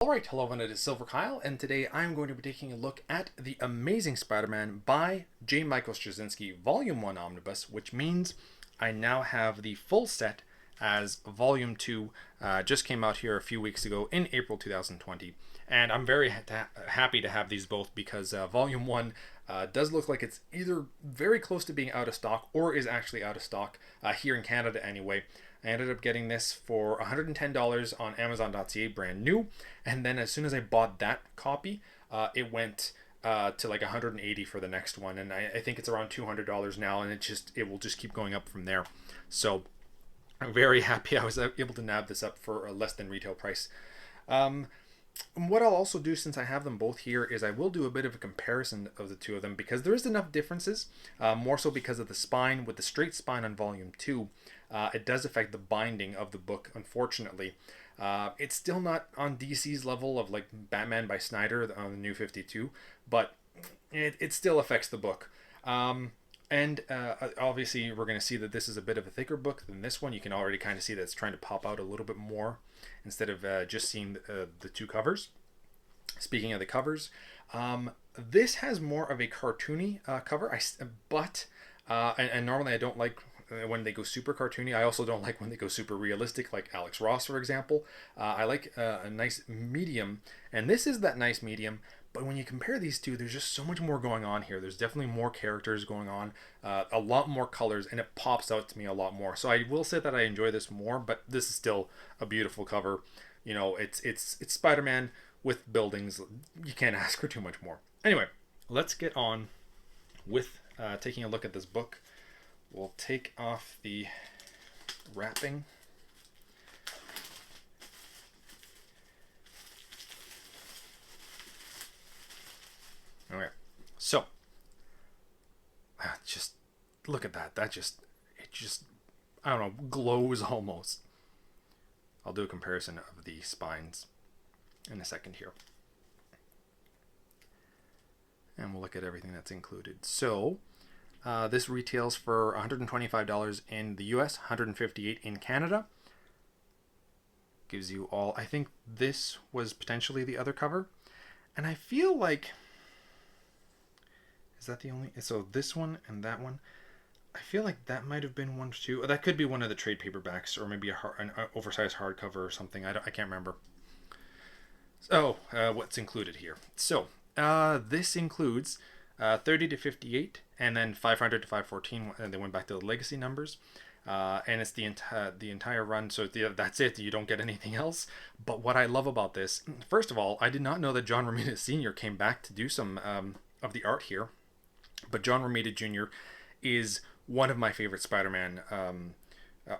Alright, hello everyone, it is silverkyle, and today I'm going to be taking a look at The Amazing Spider-Man by J. Michael Straczynski, Volume 1 Omnibus, which means I now have the full set as Volume 2, just came out here a few weeks ago in April 2020, and I'm very happy to have these both because Volume 1 does look like it's either very close to being out of stock or is actually out of stock here in Canada anyway. I ended up getting this for $110 on Amazon.ca, brand new. And then as soon as I bought that copy, it went to like 180 for the next one. And I think it's around $200 now, and it will just keep going up from there. So I'm very happy I was able to nab this up for a less than retail price. What I'll also do, since I have them both here, is I will do a bit of a comparison of the two of them because there is enough differences, more so because of the spine. With the straight spine on volume 2, it does affect the binding of the book, unfortunately. It's still not on DC's level of like Batman by Snyder on the New 52, but it still affects the book. And obviously, we're going to see that this is a bit of a thicker book than this one. You can already kind of see that it's trying to pop out a little bit more instead of just seeing the two covers. Speaking of the covers, this has more of a cartoony cover, and normally I don't like when they go super cartoony. I also don't like when they go super realistic, like Alex Ross, for example. I like a nice medium, and this is that nice medium. But when you compare these two, there's just so much more going on here. There's definitely more characters going on, a lot more colors, and it pops out to me a lot more. So I will say that I enjoy this more, but this is still a beautiful cover. You know, it's Spider-Man with buildings. You can't ask for too much more. Anyway, let's get on with taking a look at this book. We'll take off the wrapping. Okay, so just look at that. It just, I don't know, glows almost. I'll do a comparison of the spines in a second here. And we'll look at everything that's included. So, this retails for $125 in the US, $158 in Canada. Gives you all, I think this was potentially the other cover. And I feel like, is that the only, so this one and that one, I feel like that might have been one too. That could be one of the trade paperbacks, or maybe an oversized hardcover or something. I can't remember. So, what's included here? So, this includes 30 to 58, and then 500 to 514. And they went back to the legacy numbers, and it's the entire run. So that's it. You don't get anything else. But what I love about this, first of all, I did not know that John Romita Sr. came back to do some of the art here. But John Romita Jr. is one of my favorite Spider-Man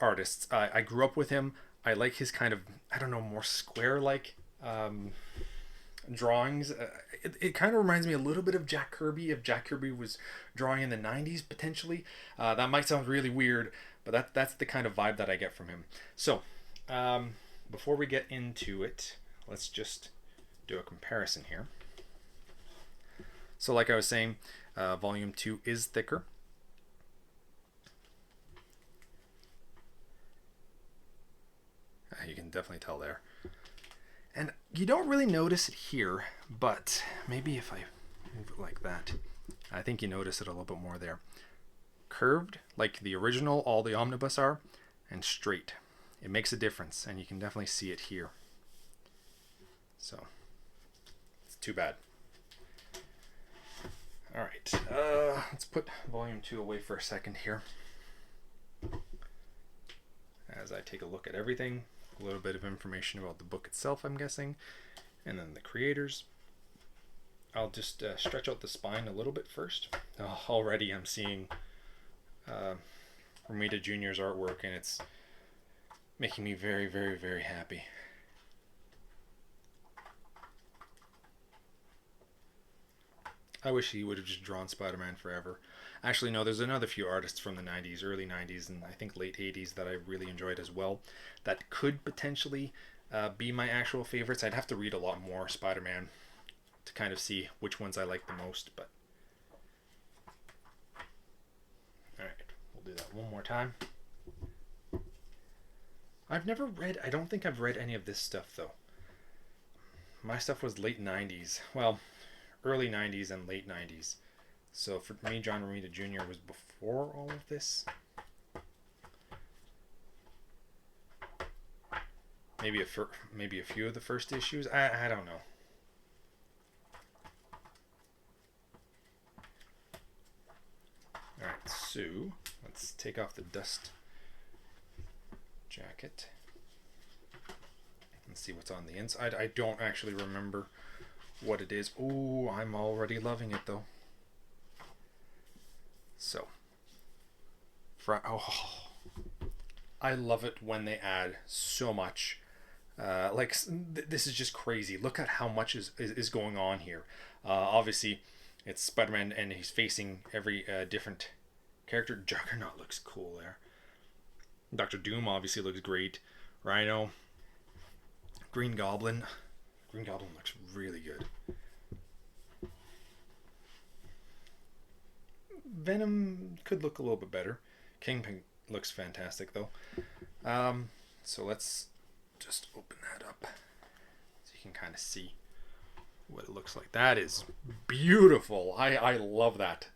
artists. I grew up with him. I like his kind of, I don't know, more square-like drawings. It kind of reminds me a little bit of Jack Kirby, if Jack Kirby was drawing in the 90s, potentially. That might sound really weird, but that's the kind of vibe that I get from him. So, before we get into it, let's just do a comparison here. So like I was saying, Volume 2 is thicker. You can definitely tell there. And you don't really notice it here, but maybe if I move it like that, I think you notice it a little bit more there. Curved, like the original, all the Omnibus are, and straight. It makes a difference, and you can definitely see it here. So, it's too bad. Alright, let's put Volume 2 away for a second here. As I take a look at everything, a little bit of information about the book itself, I'm guessing, and then the creators. I'll just stretch out the spine a little bit first. Oh, already I'm seeing Romita Jr.'s artwork, and it's making me very, very, very happy. I wish he would have just drawn Spider-Man forever. Actually, no, there's another few artists from the 90s, early 90s, and I think late 80s that I really enjoyed as well. That could potentially be my actual favorites. I'd have to read a lot more Spider-Man to kind of see which ones I like the most, but... Alright, we'll do that one more time. I don't think I've read any of this stuff, though. my stuff was late 90s. Well, early 90s and late 90s. So for me, John Romita Jr. was before all of this. Maybe maybe a few of the first issues. I don't know. All right, so let's take off the dust jacket and see what's on the inside. I don't actually remember what it is. Oh, I'm already loving it though. So, I love it when they add so much. This is just crazy. Look at how much is going on here. Obviously, it's Spider-Man and he's facing every different character. Juggernaut looks cool there. Doctor Doom obviously looks great. Rhino. Green Goblin. Green Goblin looks really good. Venom could look a little bit better. Kingpin looks fantastic though. So let's just open that up so you can kind of see what it looks like. That is beautiful. I love that.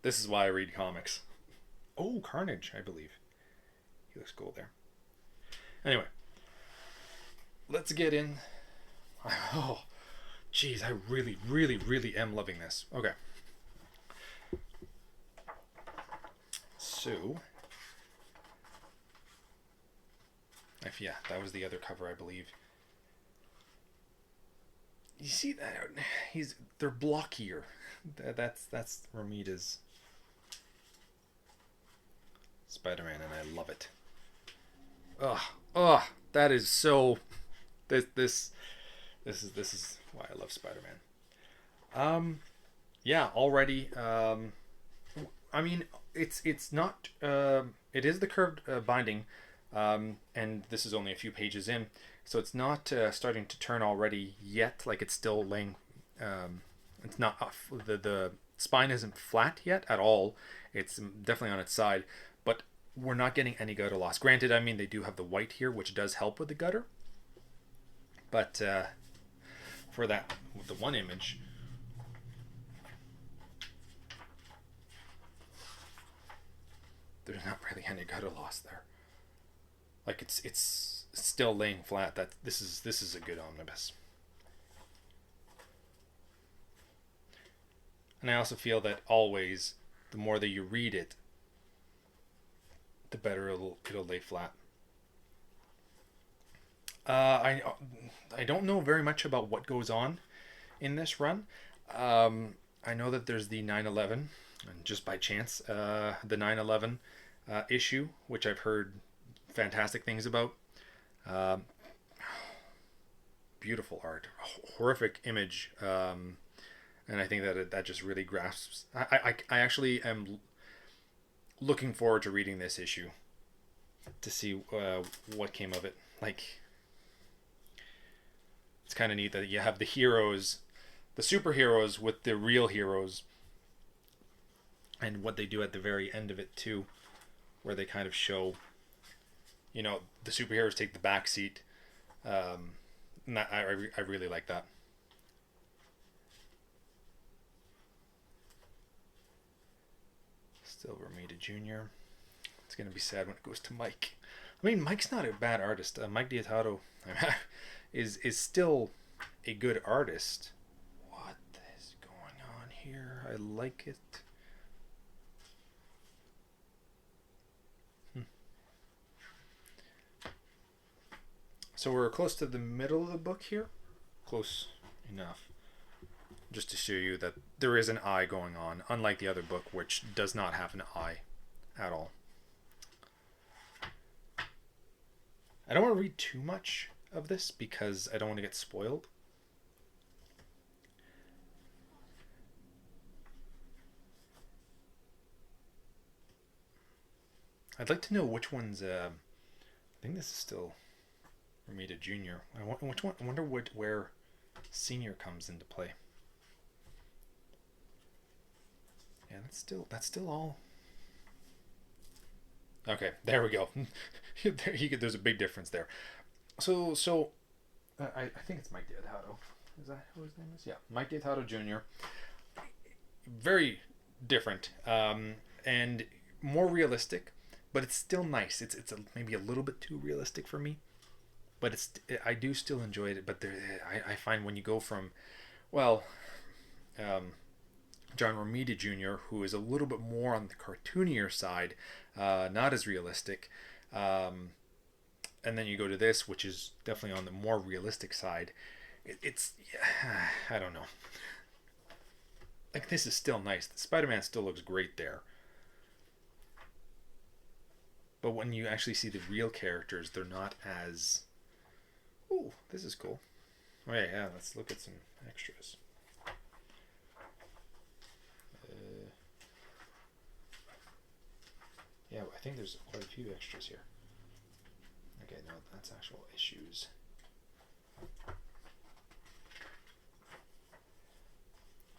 This is why I read comics. Oh, Carnage, I believe. He looks cool there. Anyway, let's get in. Oh, geez, I really, really, really am loving this. Okay. So, yeah, that was the other cover, I believe. You see that? They're blockier. That's Romita's Spider-Man, and I love it. That is so. This is why I love Spider-Man. Yeah, already. I mean, it's not. It is the curved binding, and this is only a few pages in, so it's not starting to turn already yet. Like it's still laying. It's not the spine isn't flat yet at all. It's definitely on its side, but we're not getting any gutter loss. Granted, I mean they do have the white here, which does help with the gutter, but for that, with the one image. There's not really any gutter loss there. Like it's still laying flat. That this is a good omnibus. And I also feel that always, the more that you read it, the better it'll lay flat. I don't know very much about what goes on in this run. I know that there's the 9/11, and just by chance, the 9/11 issue, which I've heard fantastic things about. Beautiful art, horrific image, and I think that just really grasps. I actually am looking forward to reading this issue to see what came of it. Like, it's kind of neat that you have the heroes, the superheroes with the real heroes, and what they do at the very end of it too, where they kind of show, the superheroes take the back seat. And that, I really like that. Still Romita Jr. It's going to be sad when it goes to Mike. I mean, Mike's not a bad artist. Mike Deodato is still a good artist. What is going on here? I like it. So we're close to the middle of the book here. Close enough. Just to show you that there is an eye going on, unlike the other book, which does not have an eye at all. I don't want to read too much of this because I don't want to get spoiled. I'd like to know which one's. I think this is still Romita Jr. Which one? I wonder where Senior comes into play. Yeah, that's still all. Okay, there we go. There's a big difference there. So I think it's Mike Deodato. Is that who his name is? Yeah, Mike Deodato Jr. Very different and more realistic, but it's still nice. It's maybe a little bit too realistic for me, but I do still enjoy it. But I find when you go from, well, John Romita Jr., who is a little bit more on the cartoonier side, not as realistic, and then you go to this, which is definitely on the more realistic side. It's I don't know. Like, this is still nice. The Spider-Man still looks great there. But when you actually see the real characters, they're not as... Ooh, this is cool. Oh yeah, let's look at some extras. Yeah, I think there's quite a few extras here. Okay, no, that's actual issues.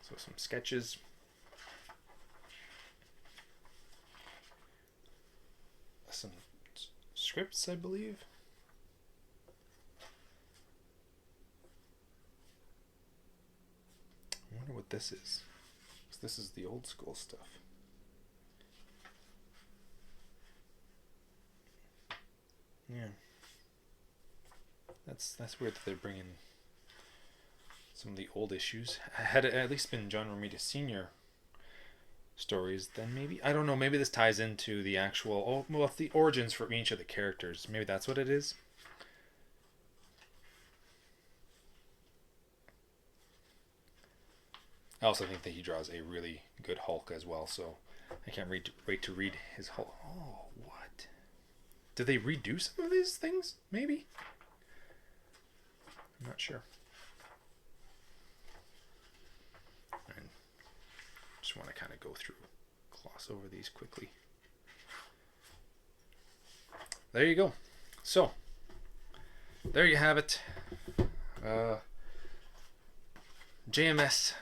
So some sketches. Some scripts, I believe. I wonder what this is. This is the old school stuff. Yeah. That's weird that they're bringing some of the old issues. Had it at least been John Romita Sr. stories, then maybe, I don't know, maybe this ties into the actual, the origins for each of the characters. Maybe that's what it is. I also think that he draws a really good Hulk as well, so I can't wait to read his Hulk. Oh, what? Did they redo some of these things? Maybe? I'm not sure. I just want to kind of go through, gloss over these quickly. There you go. So, there you have it. JMS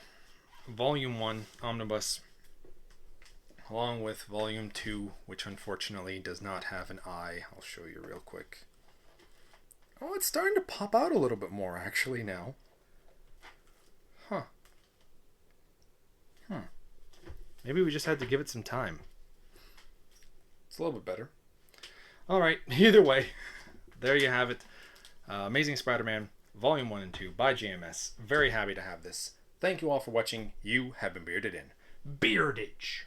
Volume 1 Omnibus, along with Volume 2, which unfortunately does not have an eye. I'll show you real quick. Oh, it's starting to pop out a little bit more, actually, now. Huh. Maybe we just had to give it some time. It's a little bit better. Alright, either way, there you have it. Amazing Spider-Man, Volume 1 and 2 by JMS. Very happy to have this. Thank you all for watching. You have been bearded in Beardage.